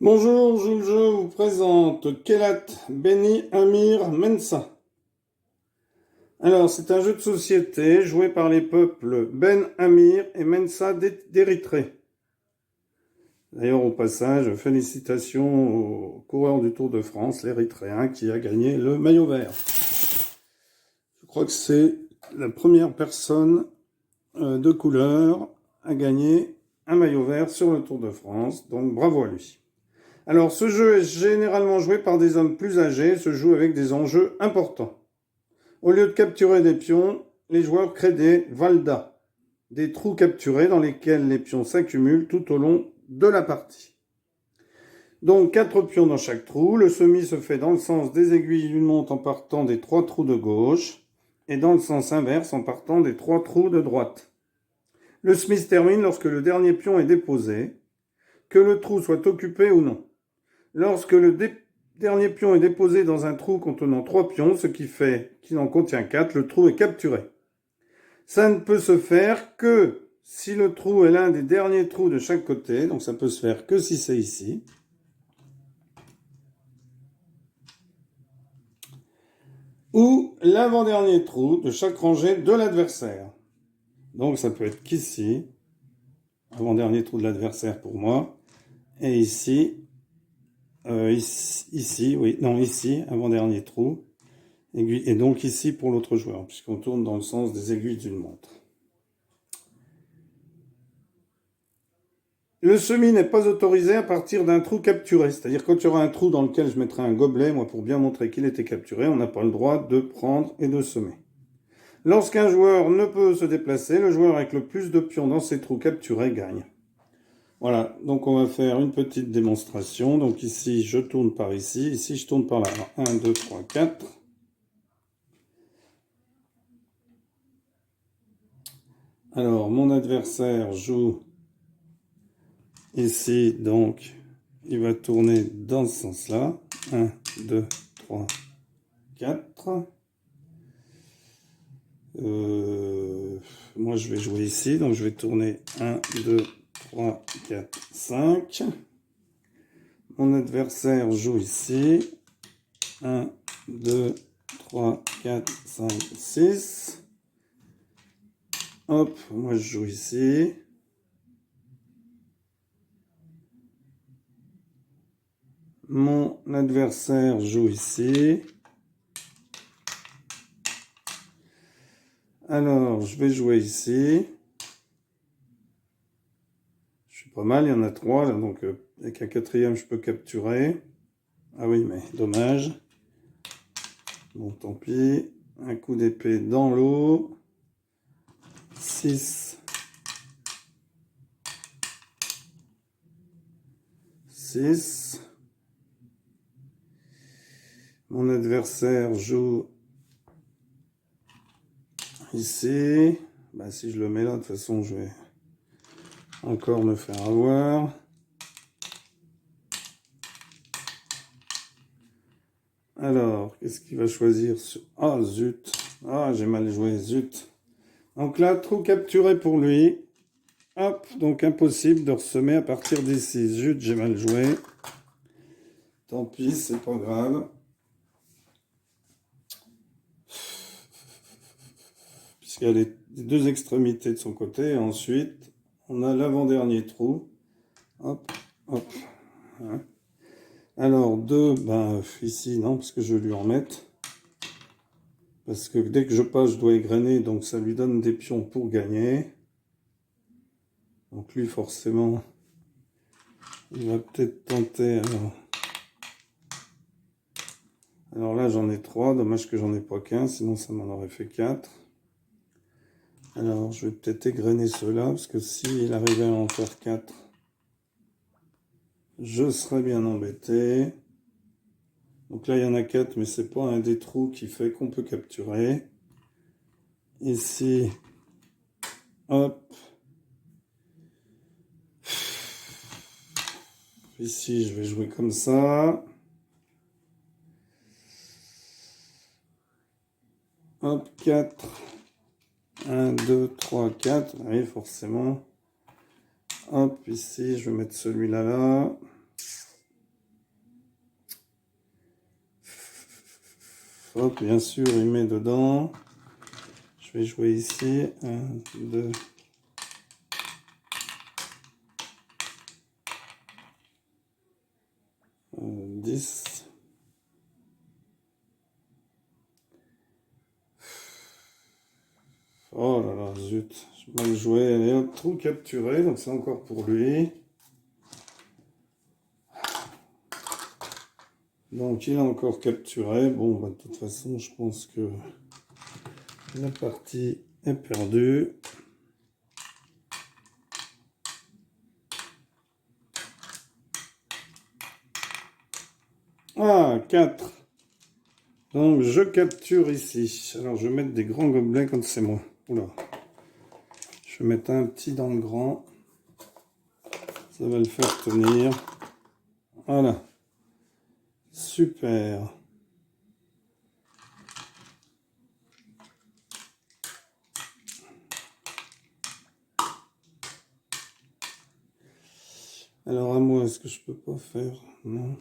Bonjour, je vous présente Kelat Beni Amir Mensa. Alors, c'est un jeu de société joué par les peuples Ben Amir et Mensa d'Érythrée. D'ailleurs, au passage, félicitations au coureur du Tour de France, l'Érythréen, qui a gagné le maillot vert. Je crois que c'est la première personne de couleur à gagner un maillot vert sur le Tour de France, donc bravo à lui. Alors, ce jeu est généralement joué par des hommes plus âgés et se joue avec des enjeux importants. Au lieu de capturer des pions, les joueurs créent des valdas, des trous capturés dans lesquels les pions s'accumulent tout au long de la partie. Donc 4 pions dans chaque trou, le semis se fait dans le sens des aiguilles d'une montre en partant des 3 trous de gauche et dans le sens inverse en partant des 3 trous de droite. Le semis se termine lorsque le dernier pion est déposé, que le trou soit occupé ou non. Lorsque le dernier pion est déposé dans un trou contenant 3 pions, ce qui fait qu'il en contient 4, le trou est capturé. Ça ne peut se faire que si le trou est l'un des derniers trous de chaque côté, donc ça peut se faire que si c'est ici. Ou l'avant-dernier trou de chaque rangée de l'adversaire. Donc ça peut être qu'ici, avant-dernier trou de l'adversaire pour moi, et ici, ici, avant-dernier trou, et donc ici pour l'autre joueur, puisqu'on tourne dans le sens des aiguilles d'une montre. Le semis n'est pas autorisé à partir d'un trou capturé, c'est-à-dire quand il y aura un trou dans lequel je mettrai un gobelet, moi pour bien montrer qu'il était capturé, on n'a pas le droit de prendre et de semer. Lorsqu'un joueur ne peut se déplacer, le joueur avec le plus de pions dans ses trous capturés gagne. Voilà, donc on va faire une petite démonstration. Donc ici, je tourne par ici. Ici, je tourne par là. 1, 2, 3, 4. Alors, mon adversaire joue ici. Donc, il va tourner dans ce sens-là. 1, 2, 3, 4. Moi, je vais jouer ici. Donc, je vais tourner 1, 2, 3, 4, 5. Mon adversaire joue ici. 1, 2, 3, 4, 5, 6. Hop, moi je joue ici. Mon adversaire joue ici. Alors, je vais jouer ici. Je suis pas mal, il y en a 3, là, donc avec un quatrième, je peux capturer. Ah oui, mais dommage. Bon, tant pis. Un coup d'épée dans l'eau. 6. 6. Mon adversaire joue ici. Bah, si je le mets là, de toute façon, je vais encore me faire avoir. Alors, qu'est-ce qu'il va choisir? Ah, zut. Ah, j'ai mal joué, zut. Donc là, trou capturé pour lui. Hop, donc impossible de ressemer à partir d'ici. Zut, j'ai mal joué. Tant pis, c'est pas grave. Puisqu'il y a les deux extrémités de son côté. Et ensuite, on a l'avant-dernier trou. Hop, hop. Hein. Alors, 2, ben, ici, non, parce que je vais lui en mettre. Parce que dès que je passe, je dois égrener, donc ça lui donne des pions pour gagner. Donc lui, forcément, il va peut-être tenter. Alors là, j'en ai 3. Dommage que j'en ai pas qu'un, sinon ça m'en aurait fait 4. Alors, je vais peut-être égrener ceux-là, parce que s'il arrivait à en faire 4, je serais bien embêté. Donc là, il y en a 4, mais c'est pas un des trous qui fait qu'on peut capturer. Ici, hop. Ici, je vais jouer comme ça. Hop, 4. 1, 2, 3, 4. Oui, forcément. Hop, ici, je vais mettre celui-là là. hop, bien sûr, il met dedans. Je vais jouer ici. 1, 2. Euh, 10. Oh là là, zut. J'ai mal joué. Elle est hop, trop capturée, donc c'est encore pour lui. Donc il a encore capturé. Bon, bah, de toute façon, je pense que la partie est perdue. Ah, 4. Donc je capture ici. Alors je vais mettre des grands gobelets quand c'est moi. Oula. Je vais mettre un petit dans le grand. Ça va le faire tenir. Voilà. Super. Alors à moi, est-ce que je peux pas faire? Non.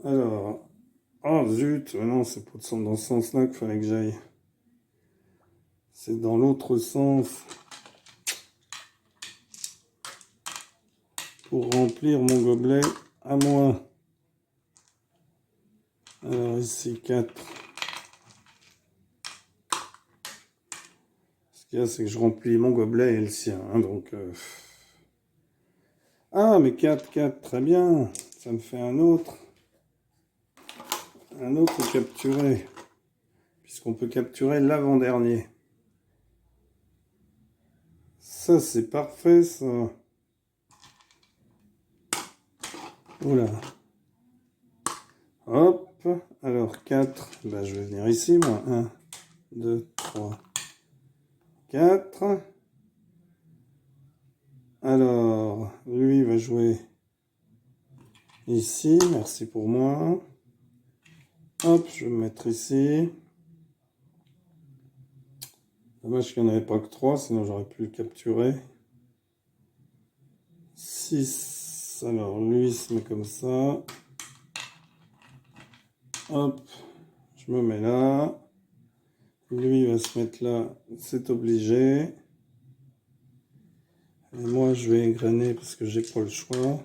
Alors. Oh zut, non, c'est pas dans ce sens-là qu'il fallait que j'aille. C'est dans l'autre sens. Pour remplir mon gobelet à moi. Alors ici 4. Ce qu'il y a, c'est que je remplis mon gobelet et le sien. Hein, donc. Ah, mais 4, 4, très bien. Ça me fait un autre. Un autre capturé. Puisqu'on peut capturer l'avant-dernier. Ça, c'est parfait, ça. Oula. Hop. Alors, 4. Ben, je vais venir ici, moi. 1, 2, 3, 4. Alors, lui va jouer ici. Merci pour moi. Hop, je vais me mettre ici. Dommage qu'il n'y en avait pas que 3, sinon j'aurais pu le capturer. 6. Alors, lui il se met comme ça. Hop, je me mets là. Lui va se mettre là, c'est obligé. Et moi, je vais égrener parce que j'ai pas le choix.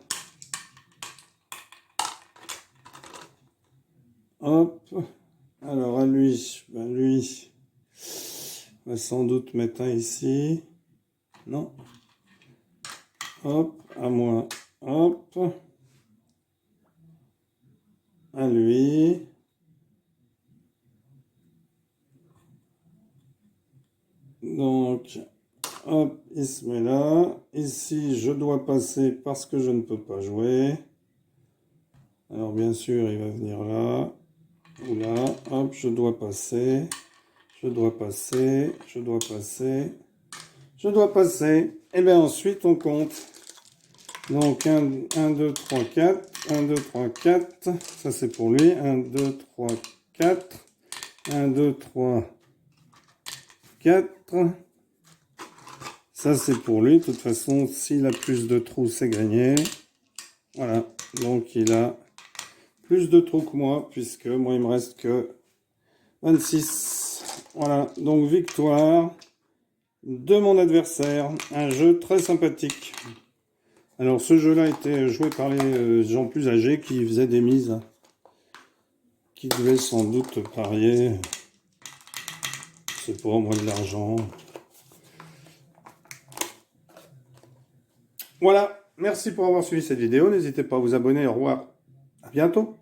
Hop. Alors, à lui, ben lui va sans doute mettre un ici. Non. Hop, à moi. Hop. À lui. Donc, hop, il se met là. Ici, je dois passer parce que je ne peux pas jouer. Alors, bien sûr, il va venir là. Ou là. Hop, je dois passer. Je dois passer. Je dois passer. Je dois passer. Et bien ensuite, on compte. Donc, 1, 2, 3, 4. 1, 2, 3, 4. Ça, c'est pour lui. 1, 2, 3, 4. 1, 2, 3, 4. Ça, c'est pour lui. De toute façon, s'il a plus de trous, c'est gagné. Voilà. Donc, il a plus de trous que moi, puisque moi, il me reste que 26. Voilà. Donc, victoire de mon adversaire. Un jeu très sympathique. Alors, ce jeu-là était joué par les gens plus âgés qui faisaient des mises. Qui devaient sans doute parier. Je sais pas, moi, de l'argent. Voilà, merci pour avoir suivi cette vidéo. N'hésitez pas à vous abonner. Au revoir. À bientôt.